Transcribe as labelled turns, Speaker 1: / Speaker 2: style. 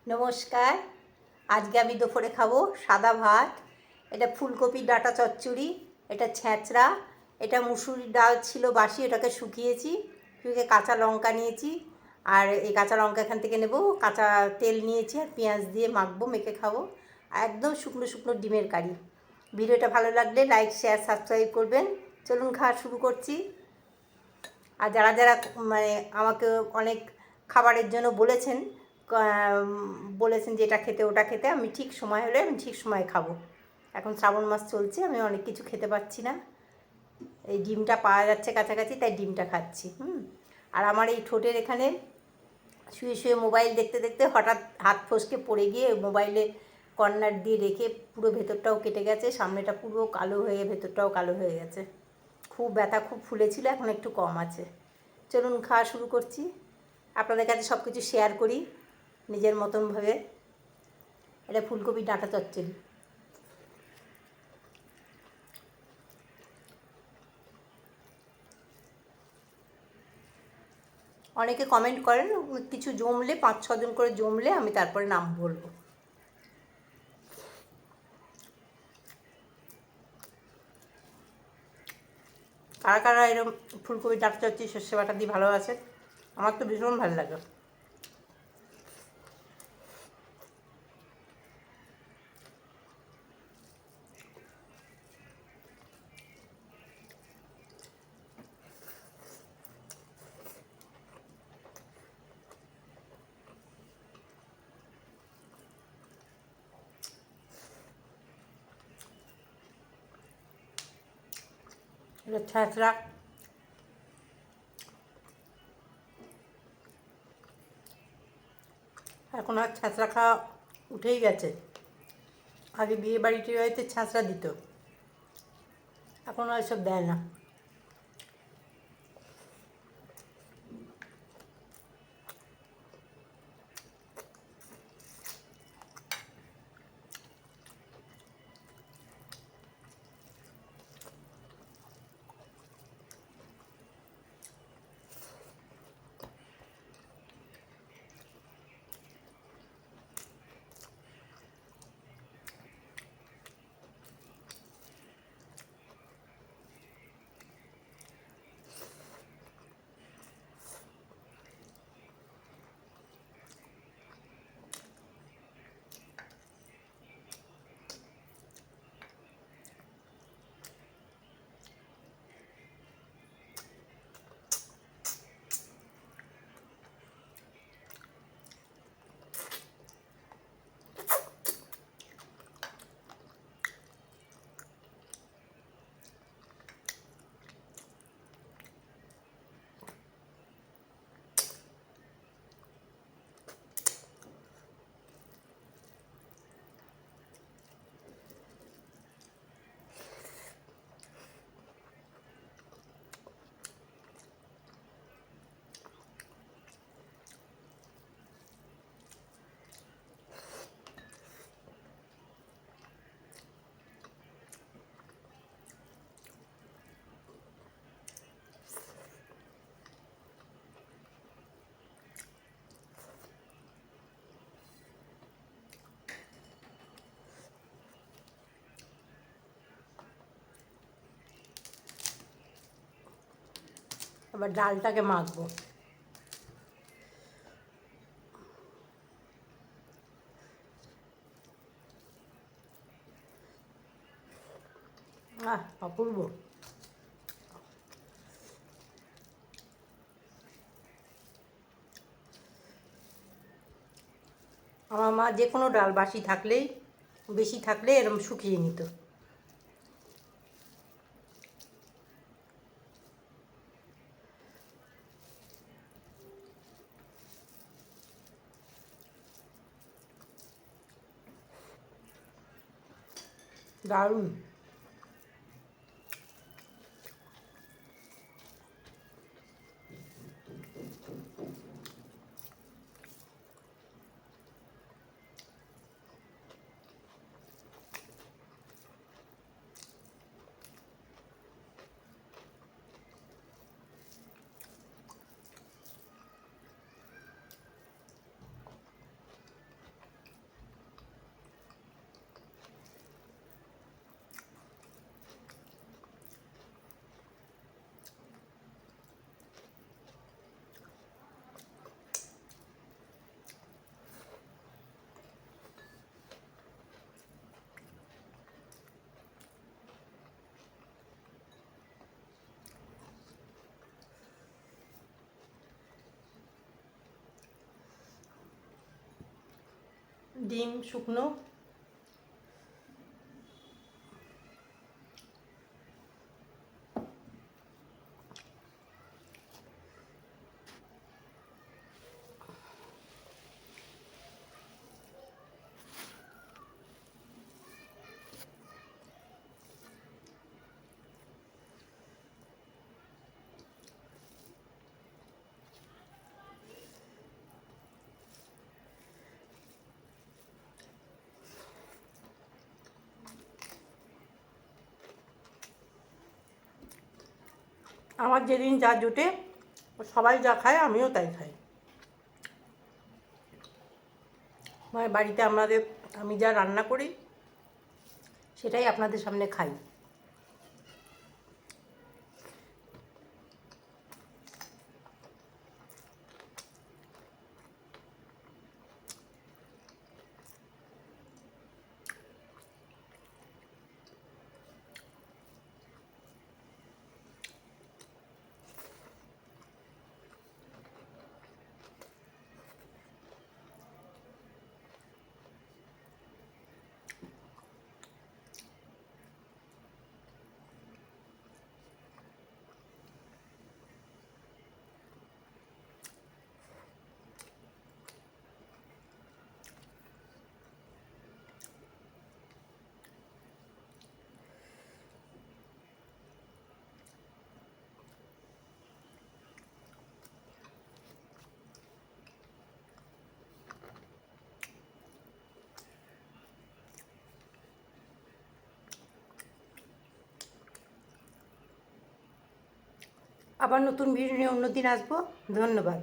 Speaker 1: নমস্কার। আজকে আমি দুপুরে খাবো সাদা ভাত, এটা ফুলকপির ডাঁটা চচ্চড়ি, এটা ছ্যাঁচড়া, এটা মুসুরির ডাল ছিল বাসি, ওটাকে শুকিয়েছি, শুকিয়ে কাঁচা লঙ্কা নিয়েছি, আর এই কাঁচা লঙ্কা এখান থেকে নেব, কাঁচা তেল নিয়েছি আর পেঁয়াজ দিয়ে মাখবো, মেখে খাবো। একদম শুকনো শুকনো ডিমের কারি। ভিডিওটা ভালো লাগলে লাইক, শেয়ার, সাবস্ক্রাইব করবেন। চলুন খাওয়া শুরু করছি। আর যারা যারা মানে আমাকে অনেক খাবারের জন্য বলেছেন যে এটা খেতে ওটা খেতে, আমি ঠিক সময় হলে আমি ঠিক সময় খাবো। এখন শ্রাবণ মাস চলছে, আমি অনেক কিছু খেতে পারছি না, এই ডিমটা পাওয়া যাচ্ছে কাছাকাছি, তাই ডিমটা খাচ্ছি। আর আমার এই ঠোঁটের এখানে শুয়ে শুয়ে মোবাইল দেখতে দেখতে হঠাৎ হাত ফসকে পড়ে গিয়ে মোবাইলে কর্নার দিয়ে রেখে পুরো ভেতরটাও কেটে গেছে, সামনেটা পুরো কালো হয়ে ভেতরটাও কালো হয়ে গেছে। খুব ব্যথা, খুব ফুলেছিল, এখন একটু কম আছে। চলুন খাওয়া শুরু করছি। আপনাদের কাছে সব কিছু শেয়ার করি নিজের মতনভাবে। এটা ফুলকপি ডাঁটা চচ্চড়ি। অনেকে কমেন্ট করেন, কিছু জমলে 5-6 জন করে জমলে আমি তারপরে নাম বলবো। কারা কারা এরকম ফুলকপি ডাঁটা চচ্চড়ি সর্ষে বাটা দিয়ে ভালোবাসে? আমার তো ভীষণ ভালো লাগে। এটা ছ্যাঁচড়া। এখন আর ছ্যাঁচড়া খাওয়া উঠেই গেছে। আগে বিয়ে বাড়িতে বাড়িতে ছ্যাঁচড়া দিত, এখন আর এসব দেয় না। আবার ডালটাকে মাখবো। অপূর্ব। আমার মা যে কোনো ডাল বাসি থাকলেই, বেশি থাকলে এরকম শুকিয়ে নিত। দারুণ। ডিম শুকনো। আমার যেদিন যা জুটে, সবাই যা খায় আমিও তাই খাই। মানে বাড়িতে আমি যা রান্না করি সেটাই আপনাদের সামনে খাই। আবার নতুন ভিডিও নিয়ে অন্যদিন আসবো। ধন্যবাদ।